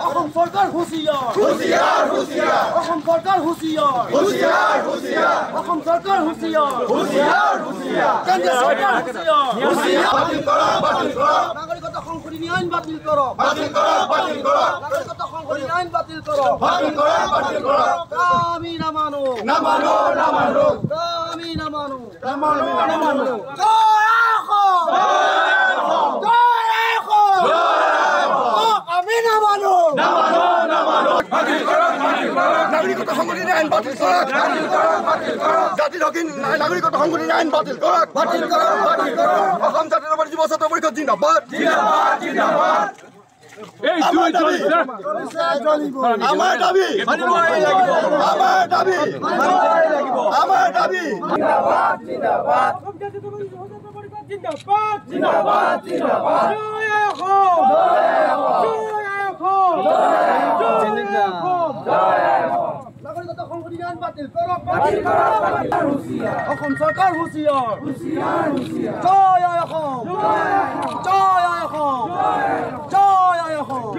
অসম সরকার হুঁশিয়ার অসম সরকার হুঁশিয়ার অসম সরকার হুঁশিয়ার কেন্দ্র সরকার হুঁশিয়ার নাগরিকত্ব সংশোধনী আইন বাতিল করো নাগরিকত্ব সংশোধনী আইন বাতিল করো আমি না মানো আমি না মানো নাগরিকত্ব সংশোধনী আইন বাতিল করক জাতির হকিন নাগরিকত্ব সংশোধনী আইন বাতিল করক অসম জাতীয়তাবাদী যুৱ ছাত্ৰ পৰিষদ জিন্দাবাদ আমাৰ দাবী নাগৰিকত্ব সংশোধনী আইন বাতিল কৰো অসম সৰকাৰ হুঁশিয়াৰ জয় অসম জয় অসম জয় অসম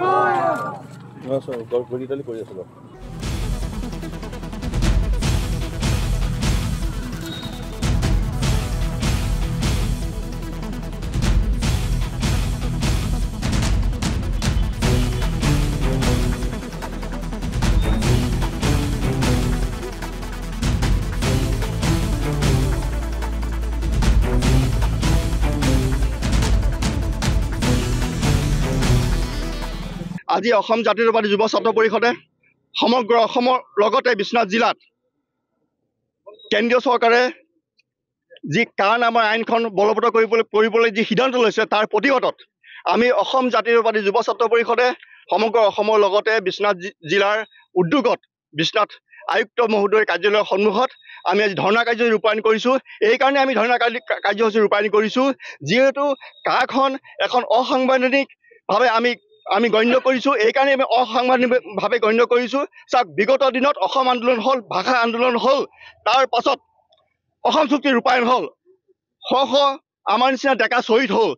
আজি অসম জাতীয়তাবাদী যুৱ ছাত্ৰ পৰিষদে সমগ্ৰ অসমৰ লগতে বিশ্বনাথ জিলাত কেন্দ্ৰীয় চৰকাৰে যি কা নামৰ আইনখন বলবৎ কৰিবলৈ যি সিদ্ধান্ত লৈছে তাৰ প্ৰতিবাদত আমি অসম জাতীয়তাবাদী যুৱ ছাত্ৰ পৰিষদে সমগ্ৰ অসমৰ লগতে বিশ্বনাথ জিলাৰ উদ্যোগত বিশ্বনাথ আয়ুক্ত মহোদয়ৰ কাৰ্যালয়ৰ সন্মুখত আমি আজি ধৰ্ণা কাৰ্যসূচী ৰূপায়ণ কৰিছোঁ। এইকাৰণে আমি ধৰ্ণা কাৰ্যসূচী ৰূপায়ণ কৰিছোঁ যিহেতু কাখন এখন অসাংবিধানিকভাৱে আমি গণ্য কৰিছোঁ। এইকাৰণে আমি অসাংবিধানিকভাৱে গণ্য কৰিছোঁ। চাওক, বিগত দিনত অসম আন্দোলন হ'ল, ভাষা আন্দোলন হ'ল, তাৰ পাছত অসম চুক্তি ৰূপায়ণ হ'ল, শ আমাৰ নিচিনা ডেকা শ্বহীদ হ'ল,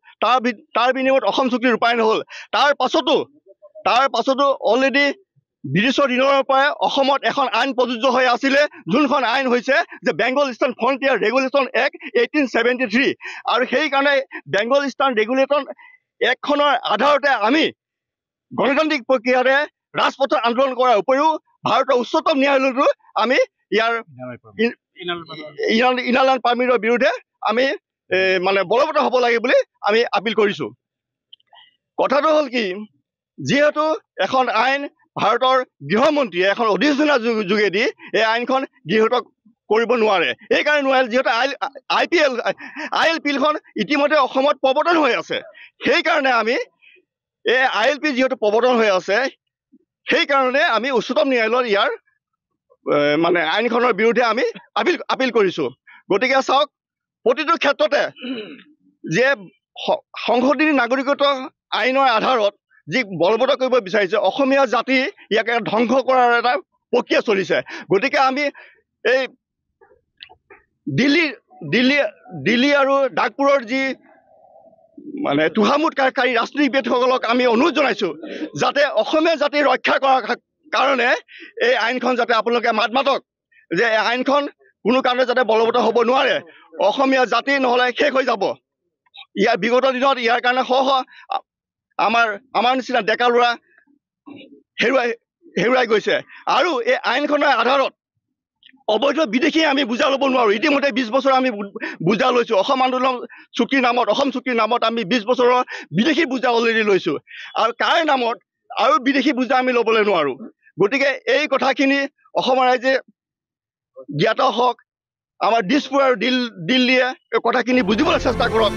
তাৰ বিনিময়ত অসম চুক্তি ৰূপায়ণ হ'ল। তাৰ পাছতো অলৰেডি ব্ৰিটিছৰ দিনৰ পৰাই অসমত এখন আইন প্ৰযোজ্য হৈ আছিলে, যোনখন আইন হৈছে যে Bengal eastern frontier regulation act 1873। আৰু সেইকাৰণে বেংগল ইষ্টাৰ্ণ ৰেগুলেশ্যন এক্টখনৰ আধাৰতে আমি গণতান্ত্ৰিক প্ৰক্ৰিয়াৰে ৰাজপথত আন্দোলন কৰাৰ উপৰিও ভাৰতৰ উচ্চতম ন্যায়ালয়তো আমি ইয়াৰ ইনাৰলাইন পাৰ্মিটৰ বিৰুদ্ধে আমি মানে বলবৎ হ'ব লাগে বুলি আমি আপিল কৰিছোঁ। কথাটো হ'ল কি, যিহেতু এখন আইন ভাৰতৰ গৃহমন্ত্ৰীয়ে এখন অধিসূচনাৰ যোগেদি এই আইনখন গৃহীত কৰিব নোৱাৰে। এইকাৰণে নোৱাৰে যিহেতু ILPখন ইতিমধ্যে অসমত প্ৰৱৰ্তন হৈ আছে। সেইকাৰণে আমি এই ILP যিহেতু প্ৰৱৰ্তন হৈ আছে, সেইকাৰণে আমি উচ্চতম ন্যায়ালয়ত ইয়াৰ মানে আইনখনৰ বিৰুদ্ধে আমি আপিল কৰিছোঁ। গতিকে চাওক, প্ৰতিটো ক্ষেত্ৰতে যে সংশোধনী নাগৰিকত্ব আইনৰ আধাৰত যি বলবৎ কৰিব বিচাৰিছে অসমীয়া জাতি, ইয়াক ধ্বংস কৰাৰ এটা প্ৰক্ৰিয়া চলিছে। গতিকে আমি এই দিল্লী আৰু নাগপুৰৰ যি মানে তোষামোদকাৰী ৰাজনীতিবিদসকলক আমি অনুৰোধ জনাইছোঁ যাতে অসমীয়া জাতি ৰক্ষা কৰাৰ কাৰণে এই আইনখন যাতে আপোনালোকে মাত মাতক, যে এই আইনখন কোনো কাৰণে যাতে বলবৎ হ'ব নোৱাৰে। অসমীয়া জাতি নহ'লে শেষ হৈ যাব। ইয়াৰ বিগত দিনত ইয়াৰ কাৰণে আমাৰ নিচিনা ডেকা ল'ৰা হেৰুৱাই গৈছে। আৰু এই আইনখনৰ আধাৰত অবৈধ বিদেশী আমি বুজা ল'ব নোৱাৰোঁ। ইতিমধ্যে 20 বছৰ আমি বুজা লৈছোঁ। অসম আন্দোলন চুক্তিৰ নামত, অসম চুক্তিৰ নামত আমি 20 বছৰৰ বিদেশী বুজা অলৰেডি লৈছোঁ। আৰু কাৰ নামত আৰু বিদেশী বুজা আমি ল'বলৈ নোৱাৰোঁ। গতিকে এই কথাখিনি অসমৰ ৰাইজে জ্ঞাত হওক, আমাৰ দিছপুৰ আৰু দিল্লীয়ে এই কথাখিনি বুজিবলৈ চেষ্টা কৰক।